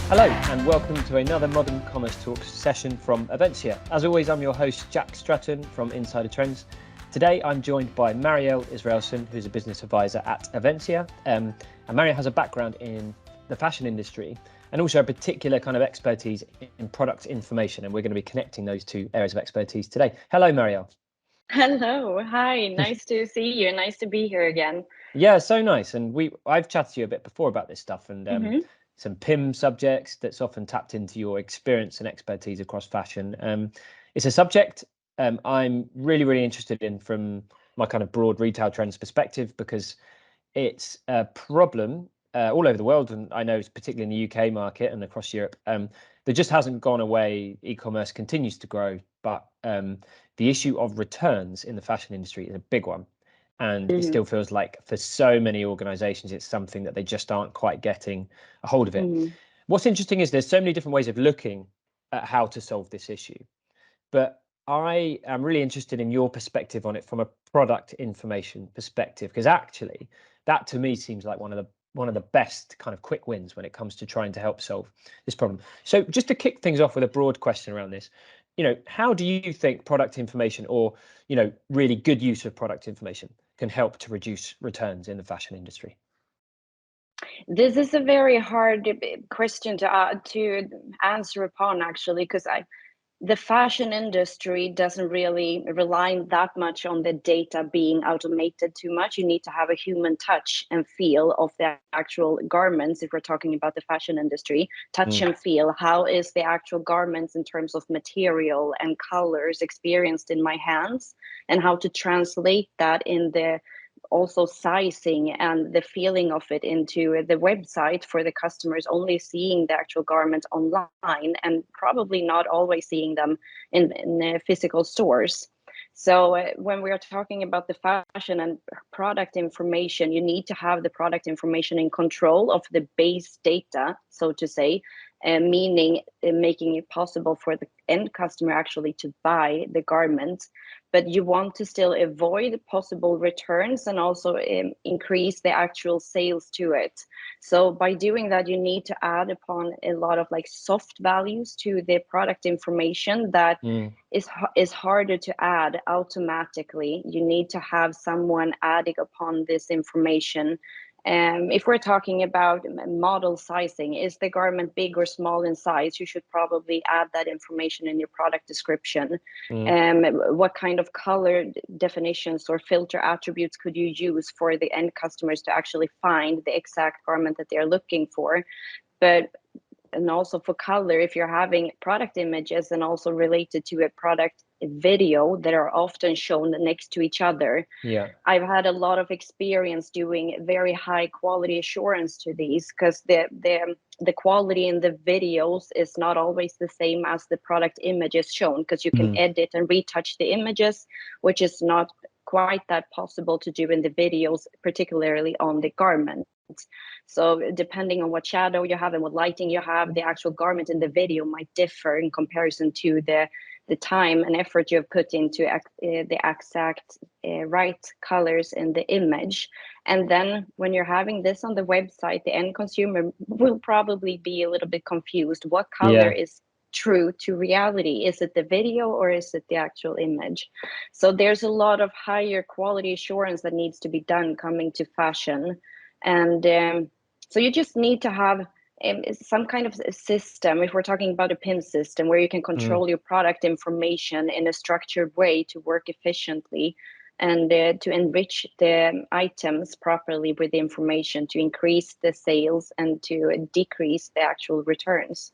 Hello and welcome to another Modern Commerce Talks session from Avensia. As always, I'm your host, Jack Stratton from Insider Trends. Today, I'm joined by Marielle Israelson, who's a business advisor at Avensia. And Marielle has a background in the fashion industry and also a particular kind of expertise in product information. And we're going to be connecting those two areas of expertise today. Hello, Marielle. Hello, hi, nice to see you. Nice to be here again. Yeah, so nice. And I've chatted to you a bit before about this stuff and some PIM subjects that's often tapped into your experience and expertise across fashion. It's a subject I'm really interested in from my kind of broad retail trends perspective, because it's a problem all over the world, and I know it's particularly in the UK market and across Europe. That just hasn't gone away. E-commerce continues to grow, but the issue of returns in the fashion industry is a big one. And it still feels like for so many organizations, it's something that they just aren't quite getting a hold of it. What's interesting is there's so many different ways of looking at how to solve this issue. But I am really interested in your perspective on it from a product information perspective, because actually that to me seems like one of the best kind of quick wins when it comes to trying to help solve this problem. So just to kick things off with a broad question around this, how do you think product information or, really good use of product information can help to reduce returns in the fashion industry? This is a very hard question to answer upon, actually, because the fashion industry doesn't really rely that much on the data being automated too much. You need to have a human touch and feel of the actual garments. If we're talking about the fashion industry, touch and feel, how is the actual garments in terms of material and colors experienced in my hands, and how to translate that in the also sizing and the feeling of it into the website for the customers only seeing the actual garments online and probably not always seeing them in physical stores. So when we are talking about the fashion and product information, you need to have the product information in control of the base data, so to say, meaning making it possible for the end customer actually to buy the garment. But you want to still avoid possible returns and also increase the actual sales to it. So by doing that, you need to add upon a lot of like soft values to the product information that is harder to add automatically. You need to have someone adding upon this information. If we're talking about model sizing, is the garment big or small in size? You should probably add that information in your product description. What kind of color definitions or filter attributes could you use for the end customers to actually find the exact garment that they're looking for? And also for color, if you're having product images and also related to a product video that are often shown next to each other. Yeah. I've had a lot of experience doing very high quality assurance to these, because the quality in the videos is not always the same as the product images shown, because you can edit and retouch the images, which is not quite that possible to do in the videos, particularly on the garment. So depending on what shadow you have and what lighting you have, the actual garment in the video might differ in comparison to the time and effort you've put into the exact right colors in the image. And then when you're having this on the website, the end consumer will probably be a little bit confused. What color is true to reality? Is it the video or is it the actual image? So there's a lot of higher quality assurance that needs to be done coming to fashion. And so you just need to have some kind of a system, if we're talking about a PIM system, where you can control your product information in a structured way to work efficiently and to enrich the items properly with the information to increase the sales and to decrease the actual returns.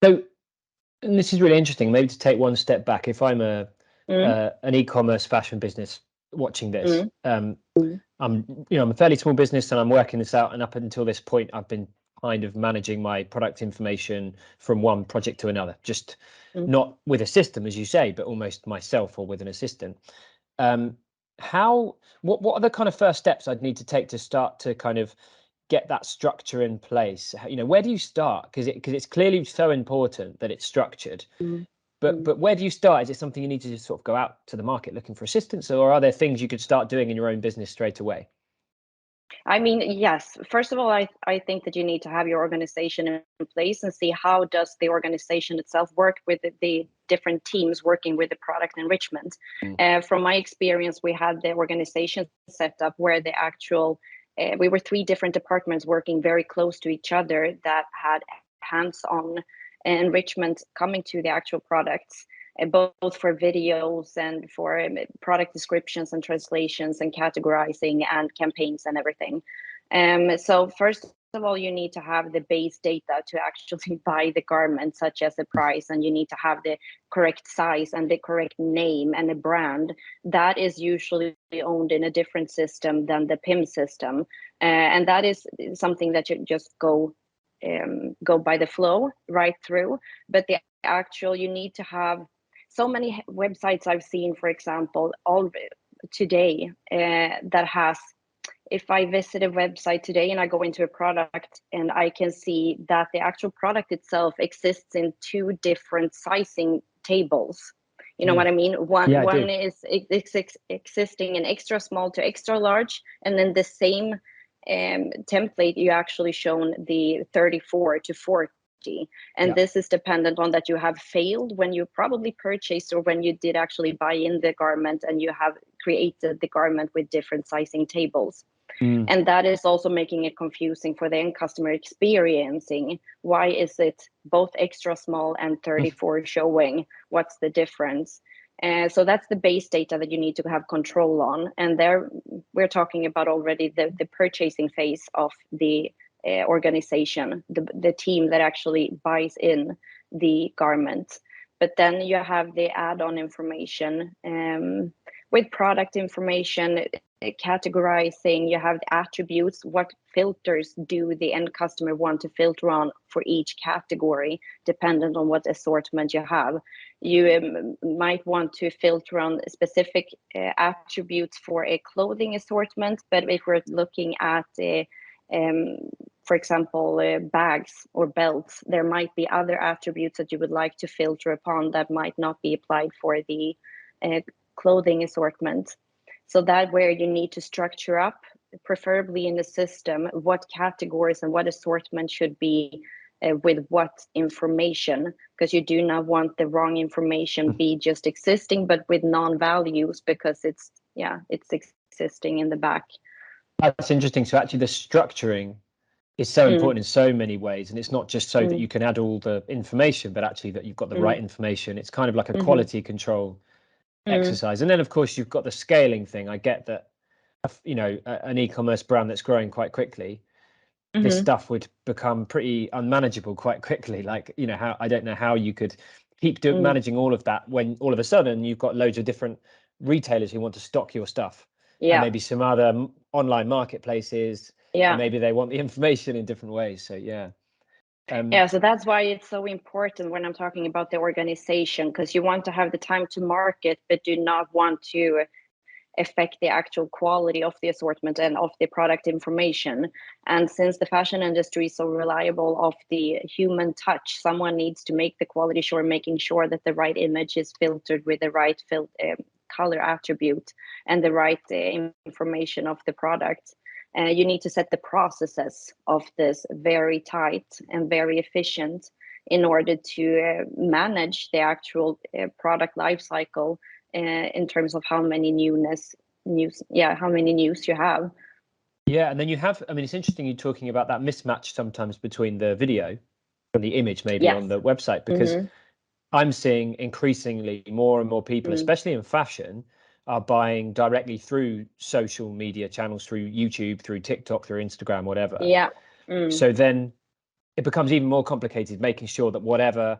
So, and this is really interesting. Maybe to take one step back, if I'm an e-commerce fashion business watching this, I'm a fairly small business and I'm working this out. And up until this point, I've been kind of managing my product information from one project to another, just not with a system, as you say, but almost myself or with an assistant. What are the kind of first steps I'd need to take to start to kind of get that structure in place? Where do you start? Because it's clearly so important that it's structured. But where do you start? Is it something you need to just sort of go out to the market looking for assistance, or are there things you could start doing in your own business straight away? I mean, yes. First of all, I think that you need to have your organization in place and see how does the organization itself work with the different teams working with the product enrichment. From my experience, we had the organization set up where the actual we were three different departments working very close to each other that had hands-on enrichment coming to the actual products, both for videos and for product descriptions and translations and categorizing and campaigns and everything. So first of all, you need to have the base data to actually buy the garment, such as the price, and you need to have the correct size and the correct name and a brand. That is usually owned in a different system than the PIM system, and that is something that you just go by the flow right through. But the actual, you need to have so many websites I've seen, for example, all today that has, if I visit a website today and I go into a product and I can see that the actual product itself exists in two different sizing tables. You know what I mean? Yeah, one is existing in extra small to extra large, and then the same template you actually shown the 34 to 40. And this is dependent on that you have failed when you probably purchased or when you did actually buy in the garment and you have created the garment with different sizing tables. And that is also making it confusing for the end customer experiencing. Why is it both extra small and 34 showing? What's the difference? So that's the base data that you need to have control on. And there we're talking about already the purchasing phase of the organization, the team that actually buys in the garment. But then you have the add-on information with product information, categorizing. You have the attributes. What filters do the end customer want to filter on for each category, dependent on what assortment you have? You might want to filter on specific attributes for a clothing assortment, but if we're looking at for example, bags or belts, there might be other attributes that you would like to filter upon that might not be applied for the clothing assortment. So that where you need to structure up, preferably in the system, what categories and what assortment should be with what information, because you do not want the wrong information be just existing, but with non-values, because it's existing in the back. That's interesting. So actually the structuring is so important in so many ways, and it's not just so that you can add all the information, but actually that you've got the right information. It's kind of like a quality control exercise. And then of course you've got the scaling thing. I get that, you know, an e-commerce brand that's growing quite quickly, this stuff would become pretty unmanageable quite quickly. Like, you know, I don't know how you could keep managing all of that when all of a sudden you've got loads of different retailers who want to stock your stuff, and maybe some other online marketplaces, and maybe they want the information in different ways. So so that's why it's so important when I'm talking about the organization, because you want to have the time to market, but do not want to affect the actual quality of the assortment and of the product information. And since the fashion industry is so reliable of the human touch, someone needs to make the quality sure, making sure that the right image is filtered with the right color attribute and the right information of the product. You need to set the processes of this very tight and very efficient in order to manage the actual product life cycle in terms of how many news you have. Yeah, and then you have, I mean, it's interesting you talking about that mismatch sometimes between the video and the image maybe on the website, because I'm seeing increasingly more and more people, especially in fashion, are buying directly through social media channels, through YouTube, through TikTok, through Instagram, whatever. So then it becomes even more complicated, making sure that whatever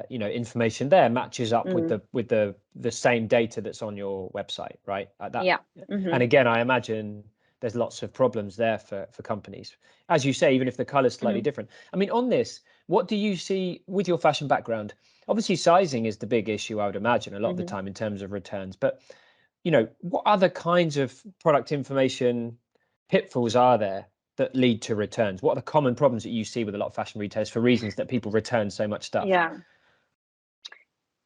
you know, information there matches up with the same data that's on your website, right? And again, I imagine there's lots of problems there for companies, as you say, even if the color's slightly different. I mean, on this, what do you see with your fashion background? Obviously sizing is the big issue, I would imagine, a lot of the time in terms of returns, but you know, what other kinds of product information pitfalls are there that lead to returns? What are the common problems that you see with a lot of fashion retailers for reasons that people return so much stuff?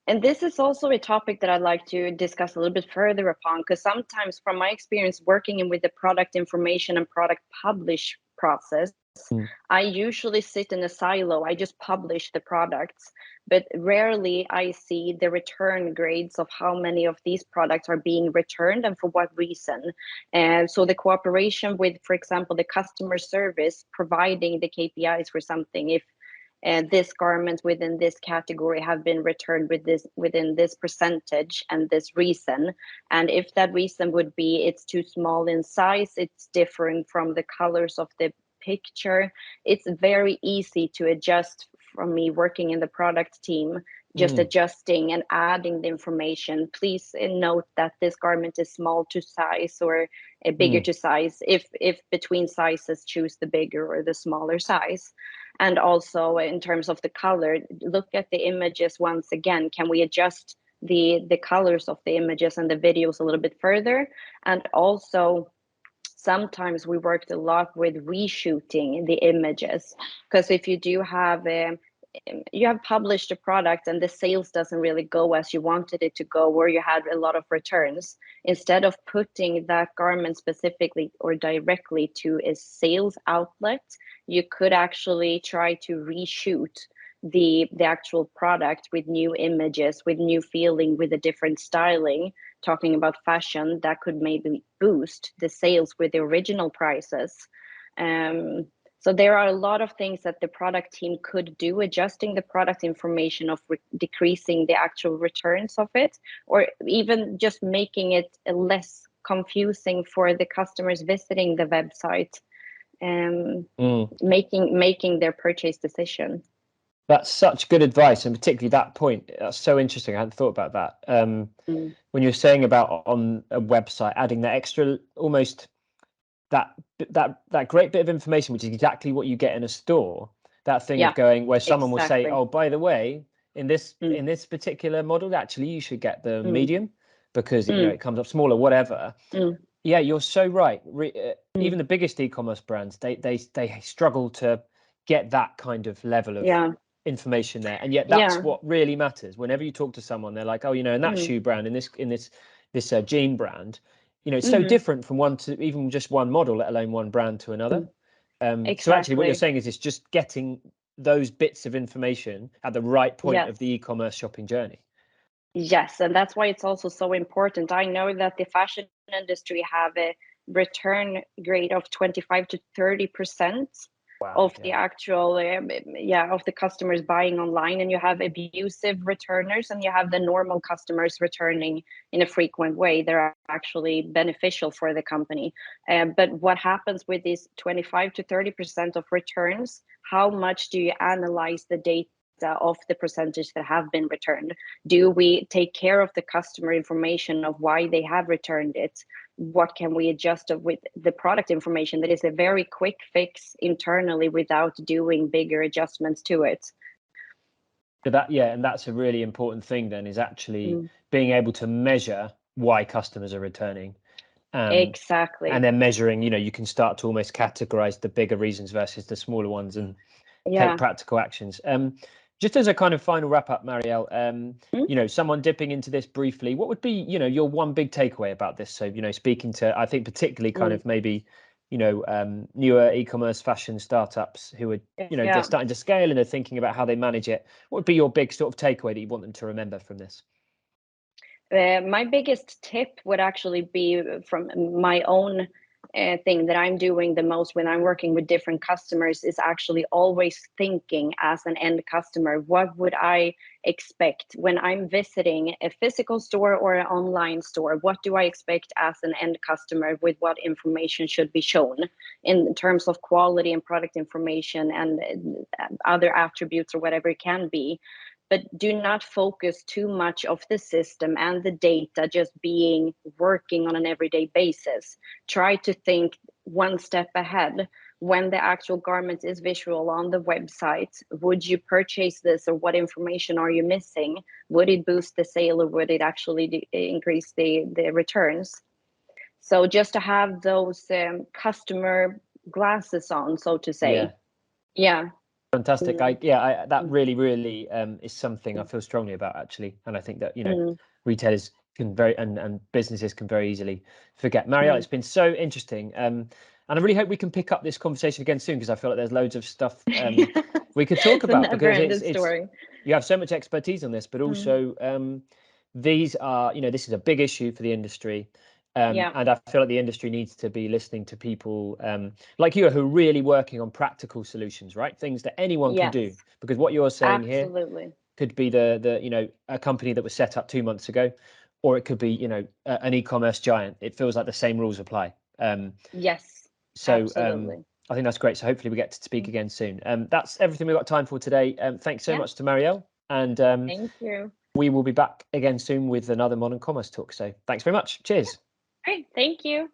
And this is also a topic that I'd like to discuss a little bit further upon, because sometimes from my experience working with the product information and product publish process, I usually sit in a silo. I just publish the products, but rarely I see the return grades of how many of these products are being returned and for what reason. And so the cooperation with, for example, the customer service providing the KPIs for something, if this garment within this category have been returned within this percentage and this reason, and if that reason would be it's too small in size, it's different from the colors of the picture, it's very easy to adjust from me working in the product team, just adjusting and adding the information. Please note that this garment is small to size or a bigger to size, if between sizes choose the bigger or the smaller size. And also in terms of the color, look at the images once again. Can we adjust the colors of the images and the videos a little bit further? And also sometimes we worked a lot with reshooting the images, because if you do have you have published a product and the sales doesn't really go as you wanted it to go, or you had a lot of returns, instead of putting that garment specifically or directly to a sales outlet, you could actually try to reshoot the actual product with new images, with new feeling, with a different styling, talking about fashion, that could maybe boost the sales with the original prices. So there are a lot of things that the product team could do, adjusting the product information of decreasing the actual returns of it, or even just making it less confusing for the customers visiting the website, making their purchase decision. That's such good advice, and particularly that point. That's so interesting. I hadn't thought about that. When you're saying about on a website, adding that extra, almost that great bit of information, which is exactly what you get in a store. That thing of going where someone will say, "Oh, by the way, in this particular model, actually, you should get the medium because it comes up smaller, whatever." Yeah, you're so right. Even the biggest e-commerce brands, they struggle to get that kind of level of information there, and yet that's what really matters. Whenever you talk to someone, they're like, "Oh, in that shoe brand, in this jean brand, it's so different from one to even just one model, let alone one brand to another." So actually, what you're saying is it's just getting those bits of information at the right point of the e-commerce shopping journey. Yes, and that's why it's also so important. I know that the fashion industry have a return rate of 25 to 30%. Of the actual of the customers buying online, and you have abusive returners and you have the normal customers returning in a frequent way. They're actually beneficial for the company, but what happens with these 25 to 30% of returns? How much do you analyze the data of the percentage that have been returned? Do we take care of the customer information of why they have returned it? What can we adjust with the product information that is a very quick fix internally without doing bigger adjustments to it? So and that's a really important thing then, is actually being able to measure why customers are returning. Exactly. And then measuring, you can start to almost categorize the bigger reasons versus the smaller ones and take practical actions. Just as a kind of final wrap up, Marielle, someone dipping into this briefly, what would be, your one big takeaway about this? So, speaking to, I think particularly kind of maybe, newer e-commerce fashion startups who are, they're starting to scale and they're thinking about how they manage it. What would be your big sort of takeaway that you want them to remember from this? My biggest tip would actually be from my own thing that I'm doing the most when I'm working with different customers, is actually always thinking as an end customer. What would I expect when I'm visiting a physical store or an online store? What do I expect as an end customer? With what information should be shown in terms of quality and product information and other attributes or whatever it can be? But do not focus too much of the system and the data just being working on an everyday basis. Try to think one step ahead. When the actual garment is visual on the website, would you purchase this, or what information are you missing? Would it boost the sale, or would it actually increase the returns? So just to have those customer glasses on, so to say. Yeah. fantastic. That really is something I feel strongly about, actually. And I think that, retailers can and businesses can very easily forget. Marielle, it's been so interesting. And I really hope we can pick up this conversation again soon, because I feel like there's loads of stuff we could talk about, because you have so much expertise on this, but also these are, this is a big issue for the industry. And I feel like the industry needs to be listening to people like you, who are really working on practical solutions, right? Things that anyone can do. Because what you're saying here could be a company that was set up 2 months ago, or it could be, an e-commerce giant. It feels like the same rules apply. So I think that's great. So hopefully we get to speak again soon. That's everything we've got time for today. Thanks so much to Marielle. And thank you. We will be back again soon with another Modern Commerce Talk. So thanks very much. Cheers. Great. Thank you.